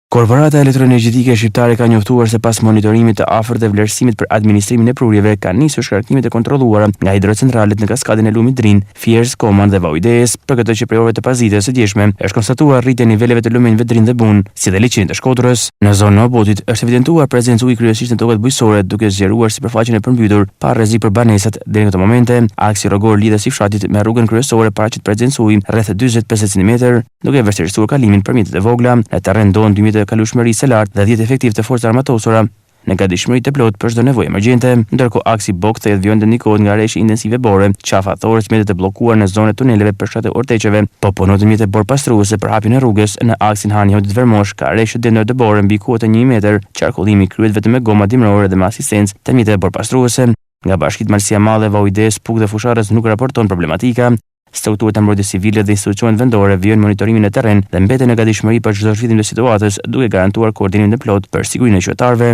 Korporata elektroenergjetike shqiptare ka njoftuar se pas monitorimit të afërt dhe vlerësimit për administrimin e prurjeve, ka nisur shkarkimet e kontrolluara nga hidrocentralet në kaskadën e lumit Drin, Fiers, Koman dhe Vauides. Për këtë që prej orëve të pasdites së djeshme është konstatuar rritje e niveleve të lumenjve Drin dhe Bun, si dhe liçenit të Shkodrës. Në zonën e Obotit është evidentuar prezencë ujë kryesisht në tokat bujqësore, duke zgjeruar sipërfaqen e përmbytur pa rrezik për banesat. Deri në këtë moment, aksi rrogor lidhet si fshatit me rrugën kryesore paraqit prezencë ujë rreth 40-50 cm, duke vështirësuar kalimin për mjetet e vogla. Në terren ndodhen 2 mjete kalueshmërisë së lartë dhe 10 efektiv të forcës armatosura në gatishmëri të plot për çdo nevojë emergjente, ndërkohë aksi Bok thjet vjon të ndikohet nga rreshi intensive bore, qafa thorës, mjetet të bllokuar në zonën e tuneleve për shtatë orteqeve, po punohet mjete bor pastruese për hapjen e rrugës në aksin Hani-Hodit-Vermosh, ka rreshë dënor të bore mbi kuota 1 metër, qarkullimi kryhet vetëm me goma dimrore dhe me asistencë të mjeteve bor pastruese. Nga bashkitë Malësia e Madhe, Vauides, Puk dhe Fusharës nuk raporton problematika. Strukturat e mbrojtjes civile dhe institucionet vendore vijnë monitorimin në terren dhe mbeten në gatishmëri për çdo zhvillim të situatës, duke garantuar koordinimin e plotë për sigurinë e qytetarëve.